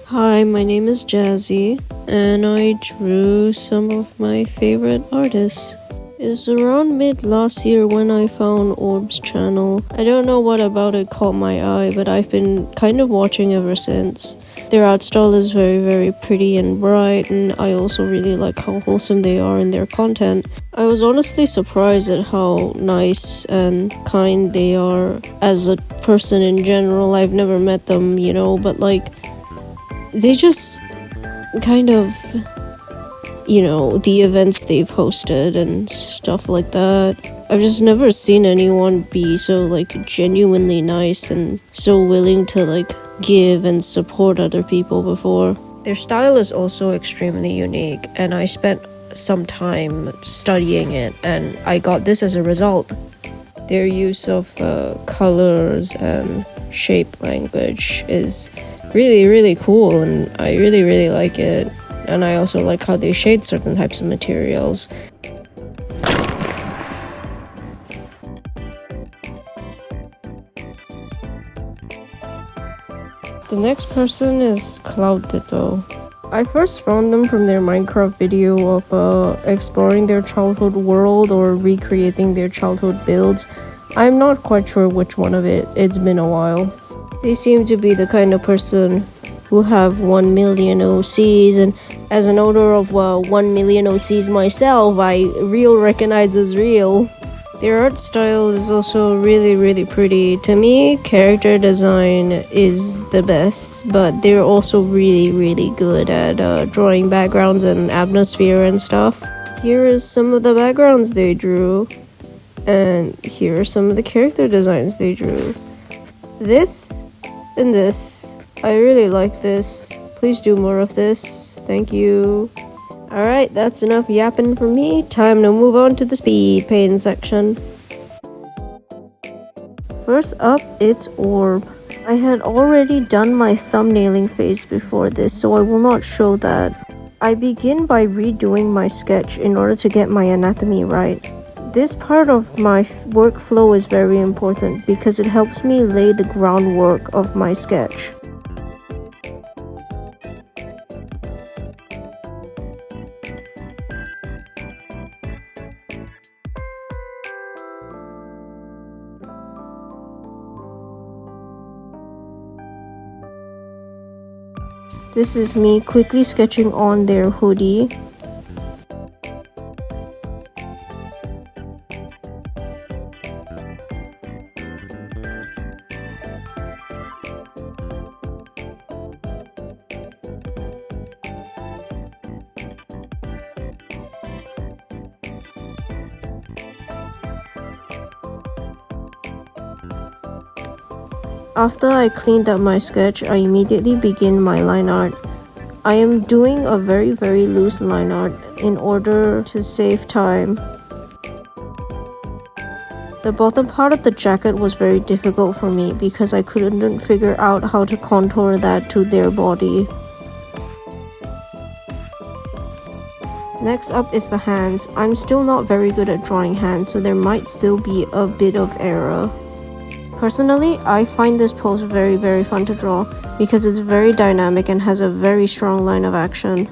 Hi, my name is Jazzy, and I drew some of my favorite artists. It's around mid last year when I found Orb's channel. I don't know what about it caught my eye, but I've been kind of watching ever since. Their art style is very pretty and bright, and I also really like how wholesome they are in their content. I was honestly surprised at how nice and kind they are as a person in general. I've never met them, but they just kind of, the events they've hosted and stuff like that. I've just never seen anyone be so, genuinely nice and so willing to, give and support other people before. Their style is also extremely unique, and I spent some time studying it, and I got this as a result. Their use of colors and shape language is really cool, and I really like it. And I also like how they shade certain types of materials. The next person is Cloud Ditto. I first found them from their Minecraft video of exploring their childhood world or recreating their childhood builds. I'm not quite sure which one of it. It's been a while. They seem to be the kind of person who have 1 million OCs, and as an owner of 1 million OCs myself, I recognize as real. Their art style is also really pretty. To me, character design is the best, but they're also really good at drawing backgrounds and atmosphere and stuff. Here is some of the backgrounds they drew, and here are some of the character designs they drew. This and this. I really like this. Please do more of this. Thank you. Alright, that's enough yapping from me. Time to move on to the speed paint section. First up, it's Orb. I had already done my thumbnailing phase before this, so I will not show that. I begin by redoing my sketch in order to get my anatomy right. This part of my workflow is very important because it helps me lay the groundwork of my sketch. This is me quickly sketching on their hoodie. After I cleaned up my sketch, I immediately begin my line art. I am doing a very loose line art in order to save time. The bottom part of the jacket was very difficult for me because I couldn't figure out how to contour that to their body. Next up is the hands. I'm still not very good at drawing hands, so there might still be a bit of error. Personally, I find this pose very fun to draw because it's very dynamic and has a very strong line of action.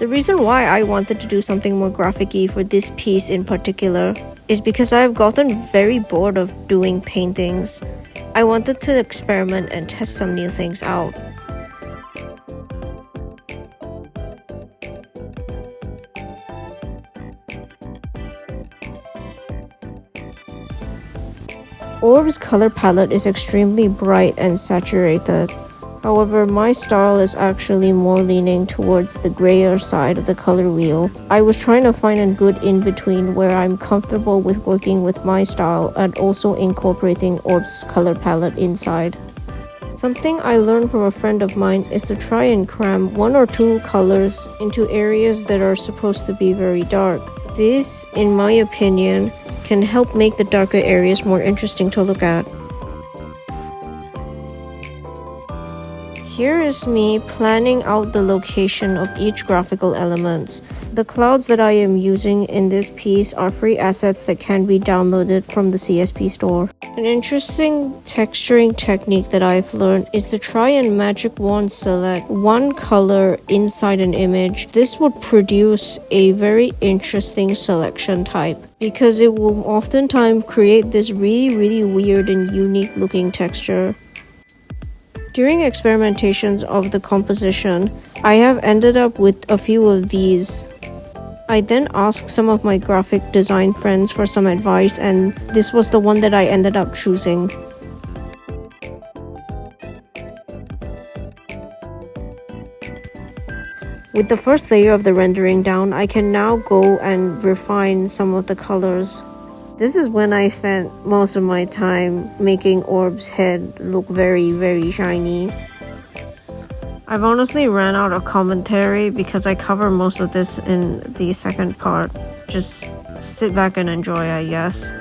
The reason why I wanted to do something more graphic-y for this piece in particular is because I've gotten very bored of doing paintings. I wanted to experiment and test some new things out. Orb's color palette is extremely bright and saturated. However, my style is actually more leaning towards the grayer side of the color wheel. I was trying to find a good in-between where I'm comfortable with working with my style and also incorporating Orb's color palette inside. Something I learned from a friend of mine is to try and cram 1 or 2 colors into areas that are supposed to be very dark. This, in my opinion, can help make the darker areas more interesting to look at. Here is me planning out the location of each graphical elements. The clouds that I am using in this piece are free assets that can be downloaded from the CSP store. An interesting texturing technique that I've learned is to try and magic wand select one color inside an image. This would produce a very interesting selection type because it will oftentimes create this really weird and unique looking texture. During experimentations of the composition, I have ended up with a few of these. I then asked some of my graphic design friends for some advice, and this was the one that I ended up choosing. With the first layer of the rendering down, I can now go and refine some of the colors. This is when I spent most of my time making Orb's head look very shiny. I've honestly ran out of commentary because I cover most of this in the second part. Just sit back and enjoy, I guess.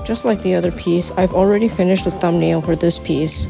Just like the other piece, I've already finished the thumbnail for this piece.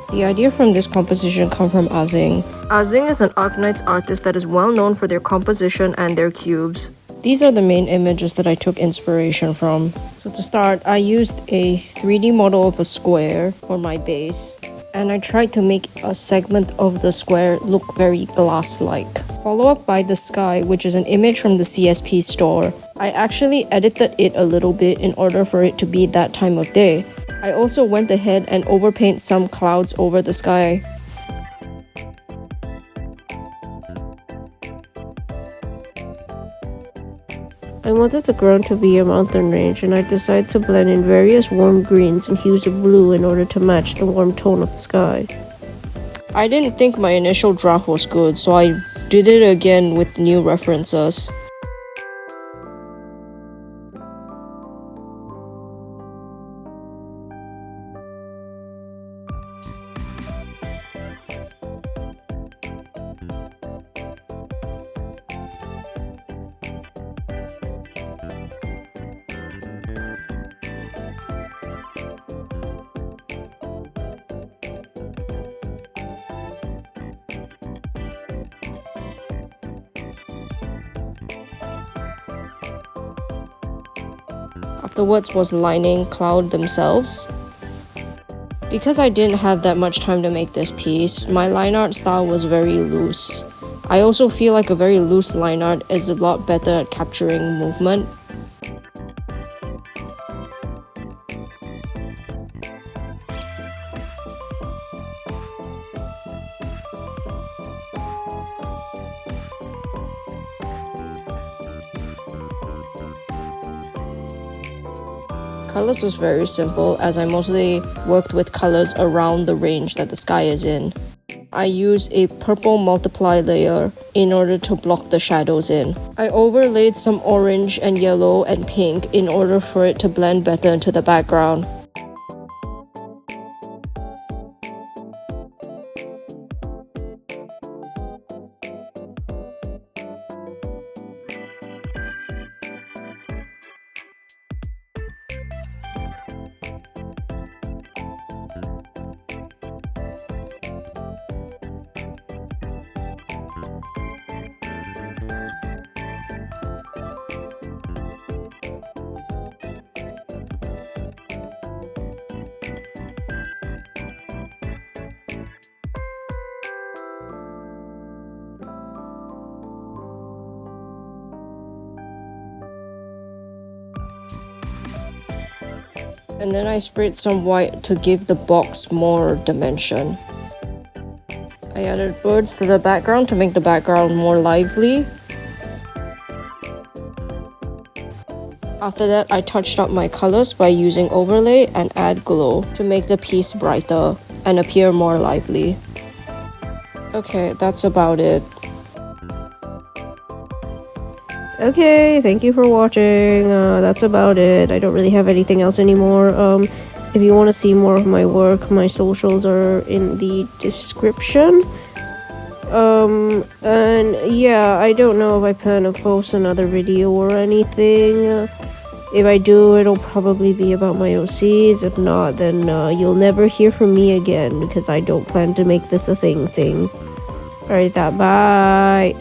The idea from this composition comes from Azing. Azing is an Arknights artist that is well known for their composition and their cubes. These are the main images that I took inspiration from. So to start, I used a 3D model of a square for my base, and I tried to make a segment of the square look very glass-like. Follow up by the sky, which is an image from the CSP store. I actually edited it a little bit in order for it to be that time of day. I also went ahead and overpaint some clouds over the sky. I wanted the ground to be a mountain range, and I decided to blend in various warm greens and hues of blue in order to match the warm tone of the sky. I didn't think my initial draft was good, so I did it again with new references. Afterwards was lining cloud themselves. Because I didn't have that much time to make this piece, my line art style was very loose. I also feel like a very loose line art is a lot better at capturing movement. Colors was very simple as I mostly worked with colors around the range that the sky is in. I used a purple multiply layer in order to block the shadows in. I overlaid some orange and yellow and pink in order for it to blend better into the background. And then I sprayed some white to give the box more dimension. I added birds to the background to make the background more lively. After that, I touched up my colors by using overlay and add glow to make the piece brighter and appear more lively. Okay, that's about it. Okay, thank you for watching. That's about it. I don't really have anything else anymore. If you want to see more of my work, my socials are in the description. And yeah, I don't know if I plan to post another video or anything. If I do, it'll probably be about my OCs. If not, then you'll never hear from me again because I don't plan to make this a thing. Alright, bye.